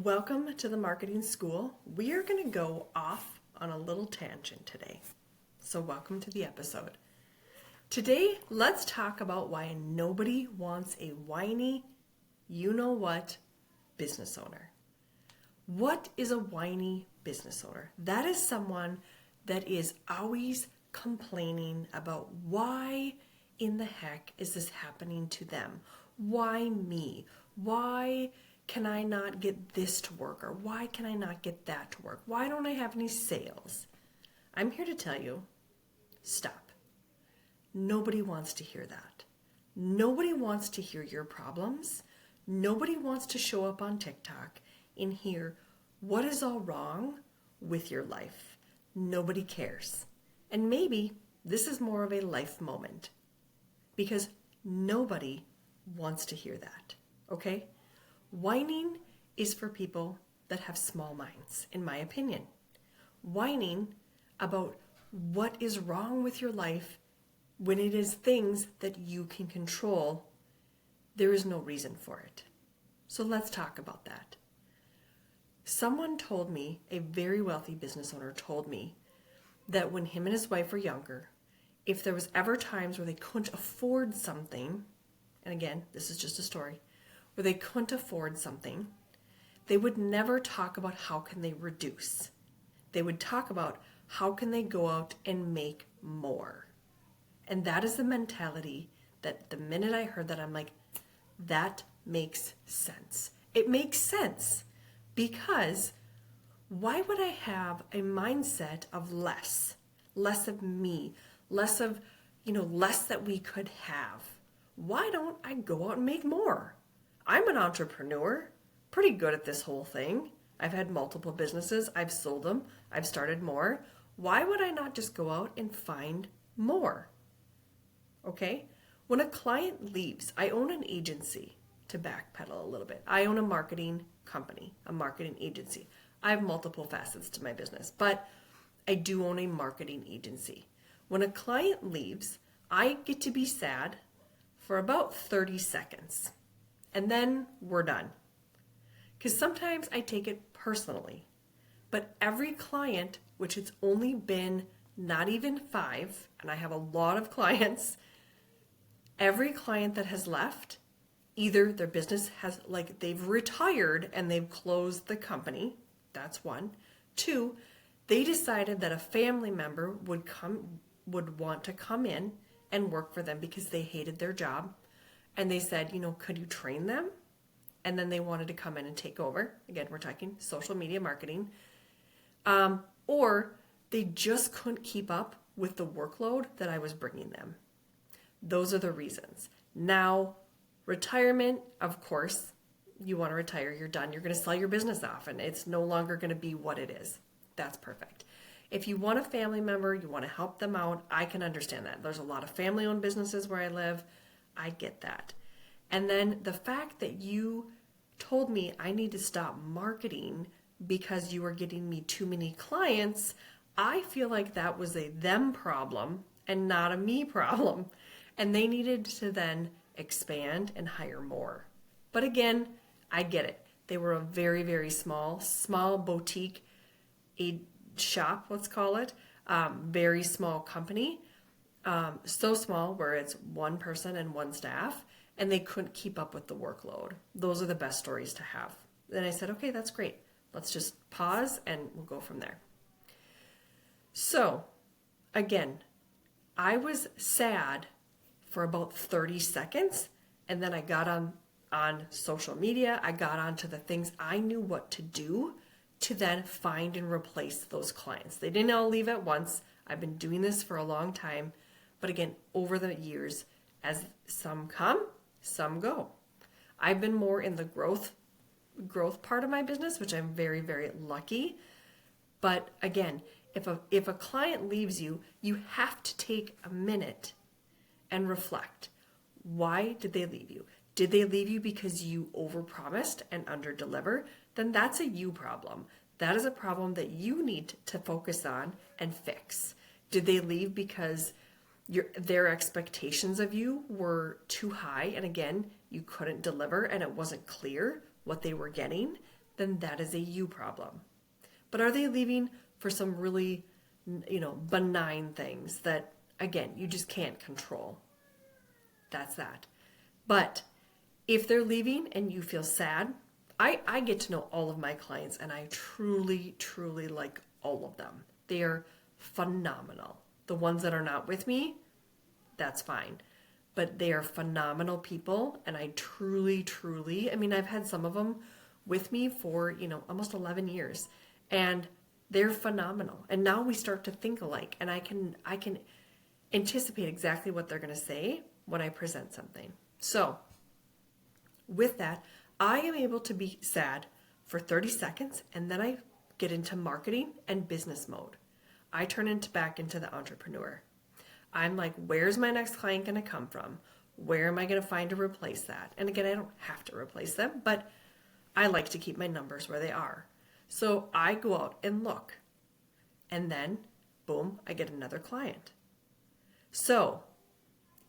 Welcome to the marketing school. We are going to go off on a little tangent today. So welcome to the episode. Today, let's talk about why nobody wants a whiny, you-know-what business owner. What is a whiny business owner? That is someone that is always complaining about why in the heck is this happening to them? Why me? Why can I not get this to work? Or why can I not get that to work? Why don't I have any sales? I'm here to tell you, stop. Nobody wants to hear that. Nobody wants to hear your problems. Nobody wants to show up on TikTok and hear what is all wrong with your life. Nobody cares. And maybe this is more of a life moment because nobody wants to hear that, okay? Whining is for people that have small minds, in my opinion. Whining about what is wrong with your life when it is things that you can control, there is no reason for it. So let's talk about that. Someone told me, a very wealthy business owner told me, that when him and his wife were younger, if there was ever times where they couldn't afford something, and again, this is just a story, where they couldn't afford something, they would never talk about how can they reduce. They would talk about how can they go out and make more. And that is the mentality that the minute I heard that, I'm like, that makes sense. It makes sense because why would I have a mindset of less of me, less of, less that we could have? Why don't I go out and make more? I'm an entrepreneur, pretty good at this whole thing. I've had multiple businesses. I've sold them. I've started more. Why would I not just go out and find more? Okay? When a client leaves, I own an agency, to backpedal a little bit. I own a marketing company, a marketing agency. I have multiple facets to my business, but I do own a marketing agency. When a client leaves, I get to be sad for about 30 seconds. And then we're done. Because sometimes I take it personally. But every client, which it's only been not even 5, and I have a lot of clients, every client that has left, either their business has, they've retired and they've closed the company. That's one. 2, they decided that a family member would want to come in and work for them because they hated their job. And they said, could you train them? And then they wanted to come in and take over. Again, we're talking social media marketing. Or they just couldn't keep up with the workload that I was bringing them. Those are the reasons. Now, retirement, of course, you want to retire, you're done. You're going to sell your business off and it's no longer going to be what it is. That's perfect. If you want a family member, you want to help them out, I can understand that. There's a lot of family-owned businesses where I live. I get that. And then the fact that you told me I need to stop marketing because you were getting me too many clients, I feel like that was a them problem and not a me problem. And they needed to then expand and hire more. But again, I get it. They were a very, very small boutique shop, let's call it, very small company. So small where it's one person and one staff, and they couldn't keep up with the workload. Those are the best stories to have. Then I said, okay, that's great. Let's just pause and we'll go from there. So again, I was sad for about 30 seconds, and then I got on social media. I got onto the things I knew what to do to then find and replace those clients. They didn't all leave at once. I've been doing this for a long time. But again, over the years, as some come, some go. I've been more in the growth part of my business, which I'm very, very lucky. But again, if a client leaves you, you have to take a minute and reflect. Why did they leave you? Did they leave you because you overpromised and underdeliver? Then that's a you problem. That is a problem that you need to focus on and fix. Did they leave because their expectations of you were too high, and again, you couldn't deliver and it wasn't clear what they were getting? then that is a you problem. But are they leaving for some really, benign things that, again, you just can't control? That's that. But if they're leaving and you feel sad, I get to know all of my clients and I truly, truly like all of them. They are phenomenal. The ones that are not with me, that's fine. But they are phenomenal people and I truly, truly, I've had some of them with me for, almost 11 years and they're phenomenal. And now we start to think alike and I can anticipate exactly what they're going to say when I present something. So with that, I am able to be sad for 30 seconds and then I get into marketing and business mode. I turn back into the entrepreneur. I'm like, where's my next client going to come from? Where am I going to find to replace that? And again, I don't have to replace them, but I like to keep my numbers where they are. So I go out and look. And then, boom, I get another client. So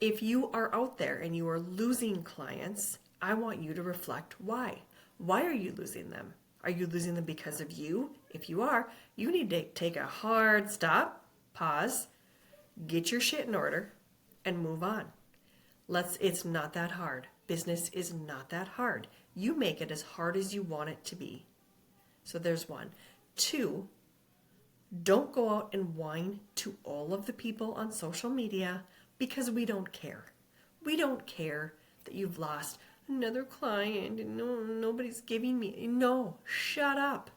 if you are out there and you are losing clients, I want you to reflect why. Why are you losing them? Are you losing them because of you? If you are, you need to take a hard stop, pause, get your shit in order, and move on. It's not that hard. Business is not that hard. You make it as hard as you want it to be. So there's one. 2, don't go out and whine to all of the people on social media because we don't care. We don't care that you've lost another client and nobody's giving me. No, shut up.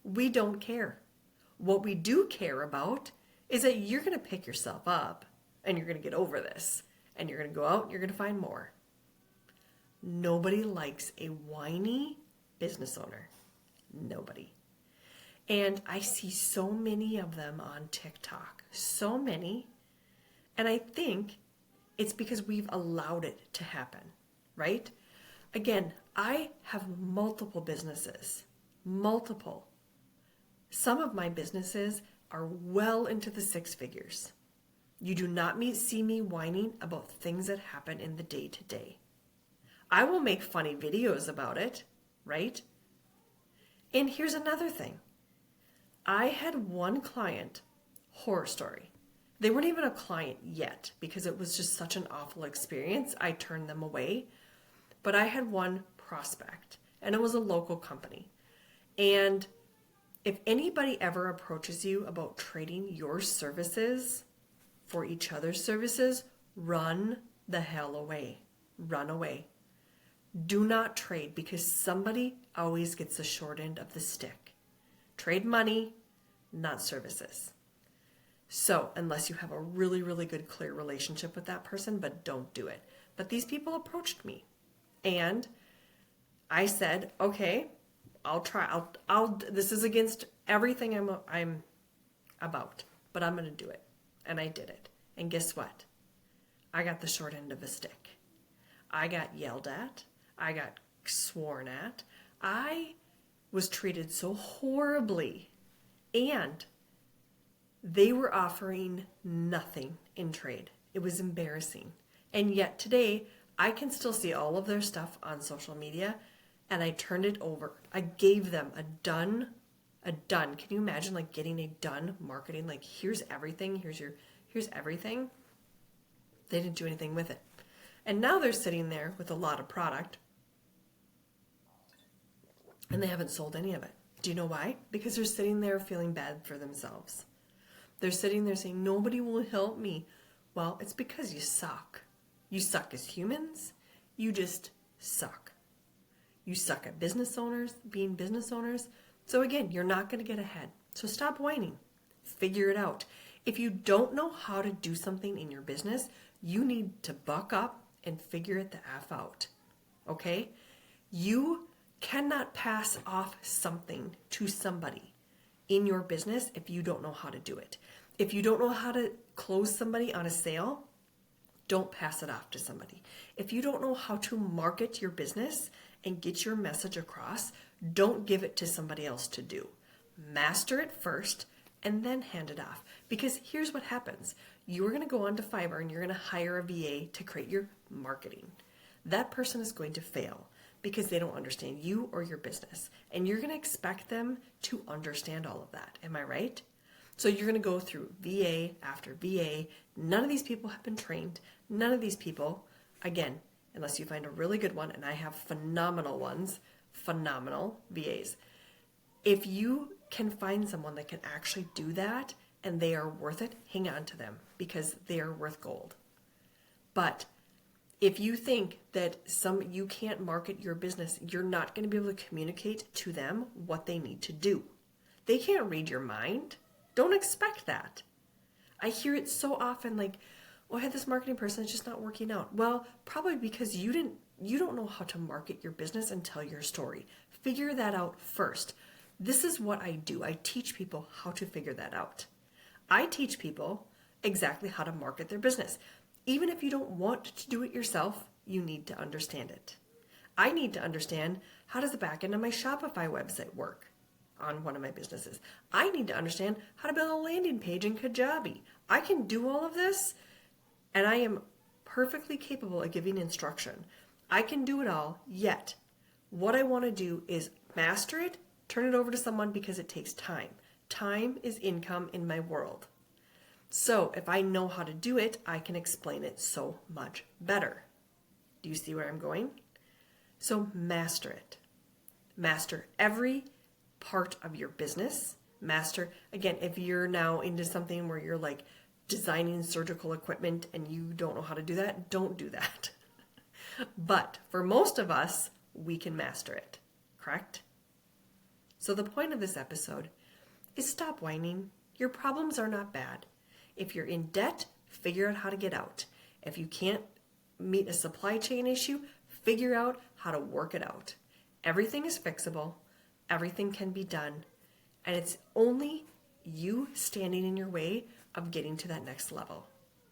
We don't care. What we do care about is that you're going to pick yourself up and you're going to get over this and you're going to go out and you're going to find more. Nobody likes a whiny business owner. Nobody. And I see so many of them on TikTok. So many. And I think it's because we've allowed it to happen, right? Again, I have multiple businesses. Multiple. Some of my businesses are well into the 6 figures. You do not see me whining about things that happen in the day-to-day. I will make funny videos about it, right? And here's another thing. I had one client, horror story. They weren't even a client yet because it was just such an awful experience. I turned them away. But I had one prospect, and it was a local company. And if anybody ever approaches you about trading your services for each other's services, run the hell away. Run away. Do not trade because somebody always gets the short end of the stick. Trade money, not services. So, unless you have a really, really good, clear relationship with that person, but don't do it. But these people approached me and I said, okay, I'll try. This is against everything I'm about, but I'm going to do it. And I did it. And guess what? I got the short end of the stick. I got yelled at. I got sworn at. I was treated so horribly. And they were offering nothing in trade. It was embarrassing. And yet today, I can still see all of their stuff on social media, and I turned it over. I gave them a done. Can you imagine like getting a done marketing? Like, here's everything. Here's everything. They didn't do anything with it. And now they're sitting there with a lot of product, and they haven't sold any of it. Do you know why? Because they're sitting there feeling bad for themselves. They're sitting there saying, nobody will help me. Well, it's because you suck. You suck as humans. You just suck. You suck at being business owners. So again, you're not going to get ahead. So stop whining. Figure it out. If you don't know how to do something in your business, you need to buck up and figure it the F out. Okay? You cannot pass off something to somebody in your business if you don't know how to do it. If you don't know how to close somebody on a sale, don't pass it off to somebody. If you don't know how to market your business and get your message across, don't give it to somebody else to do. Master it first and then hand it off. Because here's what happens. You're going to go onto Fiverr and you're going to hire a VA to create your marketing. That person is going to fail. because they don't understand you or your business. And you're going to expect them to understand all of that. Am I right? So you're going to go through VA after VA. None of these people have been trained. None of these people, again, unless you find a really good one, and I have phenomenal ones, phenomenal VAs. If you can find someone that can actually do that and they are worth it, hang on to them because they are worth gold. But if you think that you can't market your business, you're not going to be able to communicate to them what they need to do. They can't read your mind. Don't expect that. I hear it so often like, oh, I had this marketing person, it's just not working out. Well, probably because you don't know how to market your business and tell your story. Figure that out first. This is what I do. I teach people how to figure that out. I teach people exactly how to market their business. Even if you don't want to do it yourself, you need to understand it. I need to understand, how does the back end of my Shopify website work on one of my businesses? I need to understand how to build a landing page in Kajabi. I can do all of this, and I am perfectly capable of giving instruction. I can do it all, yet what I want to do is master it, turn it over to someone because it takes time. Time is income in my world. So if I know how to do it, I can explain it so much better. Do you see where I'm going? So master it. Master every part of your business. Master, again, if you're now into something where you're like designing surgical equipment and you don't know how to do that, don't do that. But for most of us, we can master it, correct? So the point of this episode is stop whining. Your problems are not bad. If you're in debt, figure out how to get out. If you can't meet a supply chain issue, figure out how to work it out. Everything is fixable. Everything can be done. And it's only you standing in your way of getting to that next level.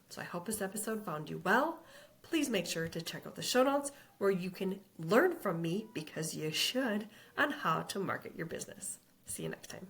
So I hope this episode found you well. Please make sure to check out the show notes where you can learn from me, because you should, on how to market your business. See you next time.